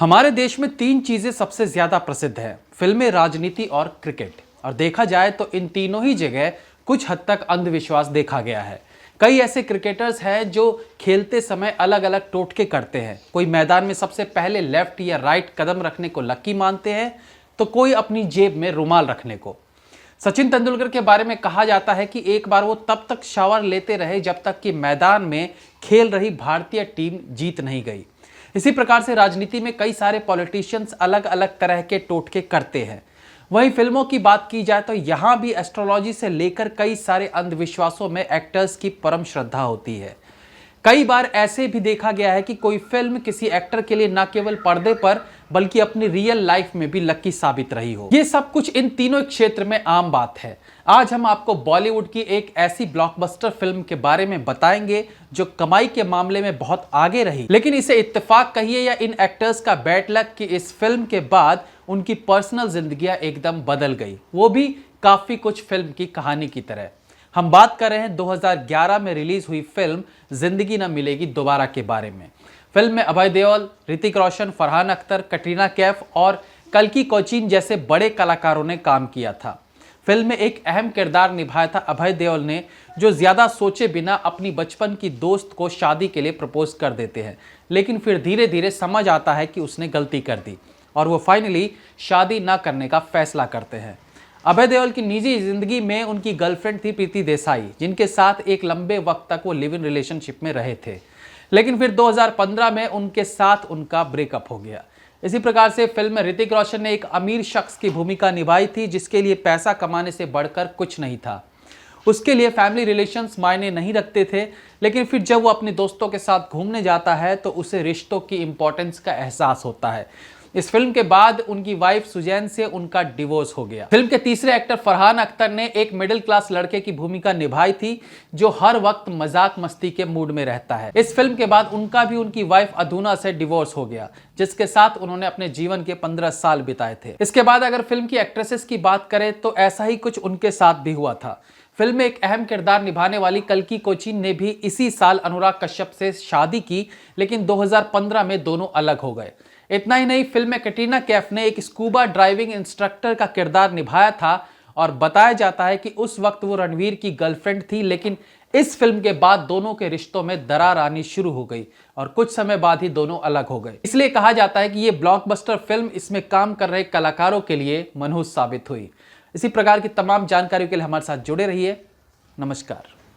हमारे देश में तीन चीजें सबसे ज्यादा प्रसिद्ध है, फिल्में, राजनीति और क्रिकेट। और देखा जाए तो इन तीनों ही जगह कुछ हद तक अंधविश्वास देखा गया है। कई ऐसे क्रिकेटर्स हैं जो खेलते समय अलग अलग टोटके करते हैं। कोई मैदान में सबसे पहले लेफ्ट या राइट कदम रखने को लकी मानते हैं, तो कोई अपनी जेब में रुमाल रखने को। सचिन तेंदुलकर के बारे में कहा जाता है कि एक बार वो तब तक शावर लेते रहे जब तक कि मैदान में खेल रही भारतीय टीम जीत नहीं गई। इसी प्रकार से राजनीति में कई सारे पॉलिटिशियंस अलग अलग तरह के टोटके करते हैं। वहीं फिल्मों की बात की जाए तो यहाँ भी एस्ट्रोलॉजी से लेकर कई सारे अंधविश्वासों में एक्टर्स की परम श्रद्धा होती है। कई बार ऐसे भी देखा गया है कि कोई फिल्म किसी एक्टर के लिए न केवल पर्दे पर बल्कि अपनी रियल लाइफ में भी लकी साबित रही हो। ये सब कुछ इन तीनों क्षेत्र में आम बात है। आज हम आपको बॉलीवुड की एक ऐसी ब्लॉकबस्टर फिल्म के बारे में बताएंगे जो कमाई के मामले में बहुत आगे रही, लेकिन इसे इत्तेफाक कहिए या इन एक्टर्स का बैड लक कि इस फिल्म के बाद उनकी पर्सनल जिंदगियां एकदम बदल गई, वो भी काफी कुछ फिल्म की कहानी की तरह। हम बात कर रहे हैं 2011 में रिलीज हुई फिल्म जिंदगी न मिलेगी दोबारा के बारे में। फिल्म में अभय देओल, ऋतिक रोशन, फरहान अख्तर, कटरीना कैफ और कल्की कोचिन जैसे बड़े कलाकारों ने काम किया था। फिल्म में एक अहम किरदार निभाया था अभय देओल ने, जो ज्यादा सोचे बिना अपनी बचपन की दोस्त को शादी के लिए प्रपोज कर देते हैं, लेकिन फिर धीरे धीरे समझ आता है कि उसने गलती कर दी और वो फाइनली शादी न करने का फैसला करते हैं। अभय देओल की निजी जिंदगी में उनकी गर्लफ्रेंड थी प्रीति देसाई, जिनके साथ एक लंबे वक्त तक वो लिव इन रिलेशनशिप में रहे थे, लेकिन फिर 2015 में उनके साथ उनका ब्रेकअप हो गया। इसी प्रकार से फिल्म में ऋतिक रोशन ने एक अमीर शख्स की भूमिका निभाई थी, जिसके लिए पैसा कमाने से बढ़कर कुछ नहीं था। उसके लिए फैमिली रिलेशंस मायने नहीं रखते थे, लेकिन फिर जब वो अपने दोस्तों के साथ घूमने जाता है तो उसे रिश्तों की इंपॉर्टेंस का एहसास होता है। इस फिल्म के बाद उनकी वाइफ सुजैन से उनका डिवोर्स हो गया। फिल्म के तीसरे एक्टर फरहान अख्तर ने एक मिडिल क्लास लड़के की भूमिका निभाई थी, जो हर वक्त मजाक मस्ती के मूड में रहता है। इस फिल्म के बाद उनका भी उनकी वाइफ अधूना से डिवोर्स हो गया, जिसके साथ उन्होंने अपने जीवन के 15 साल बिताए थे। इसके बाद अगर फिल्म की एक्ट्रेसेस की बात करें तो ऐसा ही कुछ उनके साथ भी हुआ था। फिल्म में एक अहम किरदार निभाने वाली कल्की कोचिन ने भी इसी साल अनुराग कश्यप से शादी की, लेकिन 2015 में दोनों अलग हो गए। इतना ही नहीं, फिल्म में कटरीना कैफ ने एक स्कूबा ड्राइविंग इंस्ट्रक्टर का किरदार निभाया था और बताया जाता है कि उस वक्त वो रणवीर की गर्लफ्रेंड थी, लेकिन इस फिल्म के बाद दोनों के रिश्तों में दरार आनी शुरू हो गई और कुछ समय बाद ही दोनों अलग हो गए। इसलिए कहा जाता है कि ये ब्लॉकबस्टर फिल्म इसमें काम कर रहे कलाकारों के लिए मनहूस साबित हुई। इसी प्रकार की तमाम जानकारियों के लिए हमारे साथ जुड़े रहिए। नमस्कार।